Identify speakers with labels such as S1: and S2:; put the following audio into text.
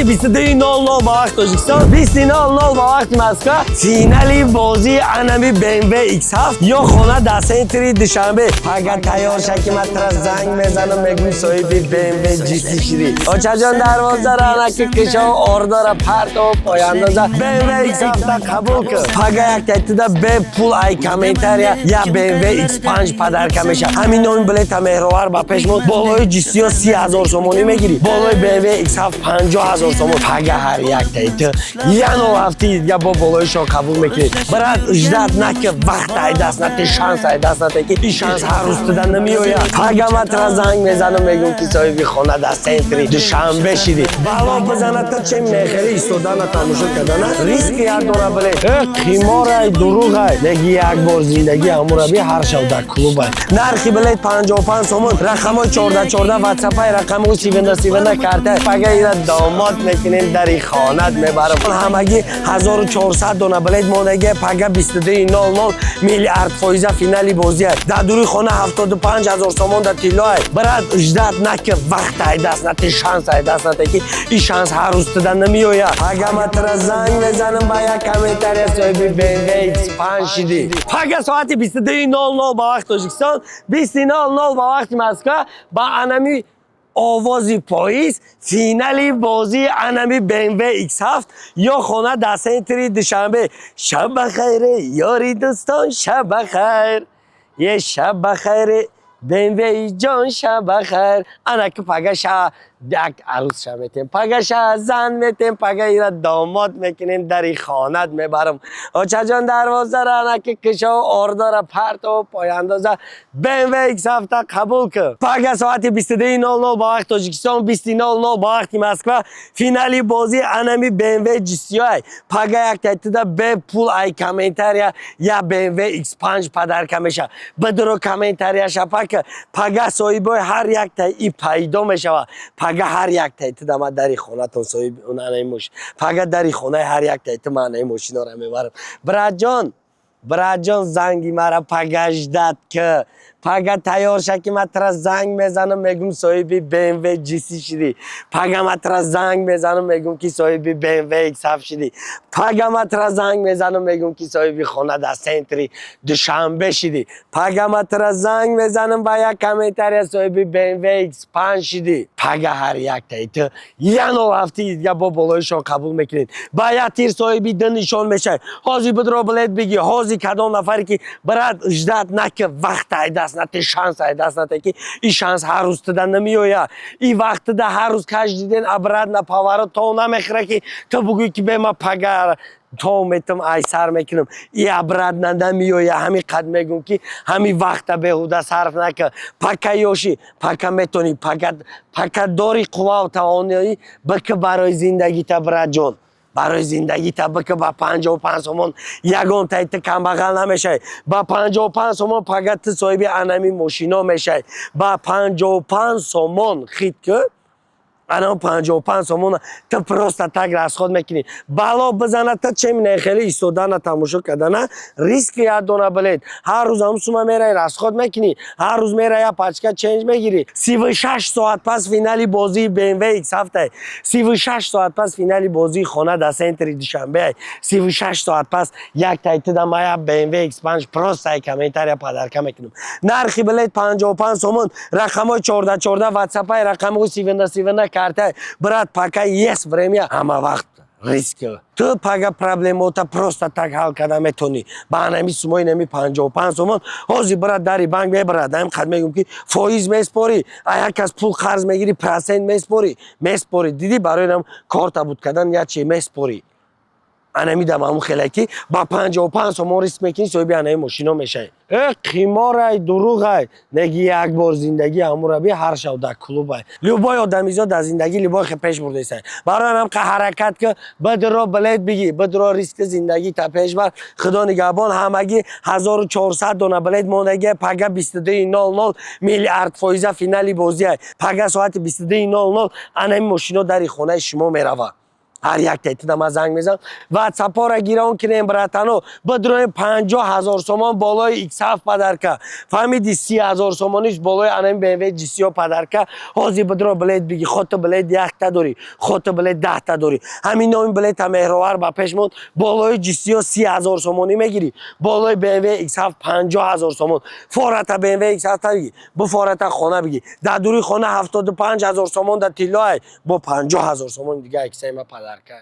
S1: ساعت 22:00 با وقت تاجیکستان 20:00 با وقت مسکو فینالی بازی انمی BMW X7 یا خونه در سنتری دوشنبه. اگر تیار شکی من ترا زنگ میزنم میگم صاحبی BMW GT شیری آچا جان دروازه را که کشا اوردار پرتو پایاندازه BMW X7 تا قبول کن. اگر یک تایتدا به پول ای کامنتاریا یا BMW X5 پدر کمیشه همین نوع بلیت مهروار با پشمون بالای جیسیو 30,000 سومونی میگیری بالای BMW X7 50,000 سومون. اگر هر یک تایت یا نو هفته یا با بالایشو قبول میکنی برات اجداد نکه وقت ای دست نته شانس ای دست نته که این شانس هر روز دادن نمیوید. اگر من ترا زنگ میزنم میگم که صاحبی خونه در سنتری دوشنبه شدی بالا بزنه تا چه میخری ایستادن تماشا کردن ریسک یادونه بله قیمار ای دروغ ای نگی یک بار زندگی امور بی هر شب در کلوب ای نرخی بلیت 55 سومون رقم 1414 واتساپ ای رقم 37 کارت پگه ایرا داماد میکنین در خانت میبرم همگی 1400 دونه بلیت مونگی پگه 22:00 میلیارد فایزه فینالی بازی در دوری خونه 75,000 سومون در تیلای برات اجداد نکه وقت ای دست نته شانس ای دست نته که این شانس هر روز دادن نمیوید. اگر من ترا زنگ میزنم با یک کامنتاری صاحبی BMW X5 شدی پگه ساعت 22:00 با وقت تاجیکستان 20:00 با وقت مسکو با انمی آوازی پاییز فینالی بازی انمی BMW X7 یا خونه در سنتری دوشنبه. شب بخیر یاری دوستان شب بخیر یه شب بخیر BMW جان شب بخیر انا که پگه شا یک عروس شا میتیم پگه شا زن میتیم پگه ایرا داماد میکنیم در خانت میبرم آچا جان دروازه را انا که کشا اوردار پرتو پایاندازه BMW X7 تا قبول کن. پگه ساعت 22:00 با وقت تاجیکستان 20:00 با وقت مسکو فینالی بازی انمی BMW GT پگه یک تایتدا به پول ای کامنتاریا یا BMW X5 پدر کمیشه بدرو کامنتاریا شپا که پگه صاحبای هر یک تا ای پیدا میشوه پگه هر یک تایت دم در خونه تون صاحب اون انیموش پگه در خونه هر یک تایت من این ماشینا رو میبرم. برات جان زنگی مرا پگش داد که پگه تیار شکی من ترا زنگ میزنم میگم صاحبی BMW GT شدی پگه من ترا زنگ میزنم میگم که صاحبی BMW X7 شدی پگه من ترا زنگ میزنم میگم که صاحبی خونه در سنتری دوشنبه شدی پگه من ترا زنگ میزنم با یک کامنتاری صاحبی BMW X5 شدی پگه هر یک تایت یا نو هفته یا با بالایشو قبول میکنید با یک تیر صاحبی نشان میشه حاضی بدرو بلیت بگی حاضی کدام نفری که برات اجداد نکه وقت ای دست نته شانس ای دست نته که این شانس هر روز دادن نمیوید. این وقت ده هر روز کش دیدین ابراد نپاورو تو نمیخره که تو بگوی که به ما پگه تو میتم ای سر میکنم ای ابراد نمیوید همین قد میگم که همین وقت بهوده صرف نکه پکه یوشی پکه میتونی پکه داری قوا و توانایی بکه برای زندگی تا برات جان برای زندگی تا که با 55 سومون یگان تایت کم بغل نمیشه با 55 سومون فقط صاحب انمی ماشینا میشه با 55 سومون خید که انا 55 سومون تا پروستا تاگ از خود میکنی بالا بزنه تا چه می خیلی ایستادن تماشا کردن ریسک یادونه بلید هر روز هم سوما میره از خود میکنی هر روز میره یا پاچکا چنج میگیری 36 ساعت پس فینالی بازی BMW X7 36 ساعت پس فینالی بازی خونه در سنتری دوشنبه 36 ساعت پس یک تایت دمایا BMW X5 پروستا کامنتاری پدر میکنم نرخی بلید 55 سومون رقم 1414 واتساپ رقم 37 کارت برات پاکه یس برمیا همه وقت ریسک تو پاگه پرابلم تا پروستا تک حل کرده میتونی با انمی سومای نمی 55 سومون حاضی برات داری بانک میبرد هم خد میگم که فایز میسپوری یک از پول قرض میگیری پرسنت میسپوری دیدی برای هم کارت بود کردن یا چی میسپوری انا میدم همون خیلی با 55 سومون ریسک میکنی صاحب انمی ماشینا میشه قیمار ای دروغ ای نگی یک بار زندگی امور بی هر شب در کلوب ای لوبای آدمیزاد در زندگی لوبای خیلی پیش برده است برای هم که حرکت که بدرو بلیت بگی بدرو ریسک زندگی تا پیش بر خدا نگهبان همگی 1400 دونه بلیت مونگی پگه 22:00 میلیارد فایزه فینالی بازی پگه ساعت 22:00 انا این ماشینا در خونه شما میروه هر یک تیتو ما زنگ میزن واتساپ ها را گیران کنیم براتانو بدرویم 50,000 تومان بالای ایکس هفت پدرکه فهمیدی 30,000 تومانیش بالای انم BMW GCO پدرکه حاضی بدرو بلید بگی خودت بلید 1 تا داری خودت بلید 10 تا داری همین نوع بلید مهروار با پیشمون بالای GCO 30,000 تومانی میگیری بالای BMW X7 50,000 تومان فورت BMW X7 بگی با فورت خانه بگی در دوری خانه 75,000 تومان در تیلای با 50,000 تومان دیگه اکسای ما پدرکه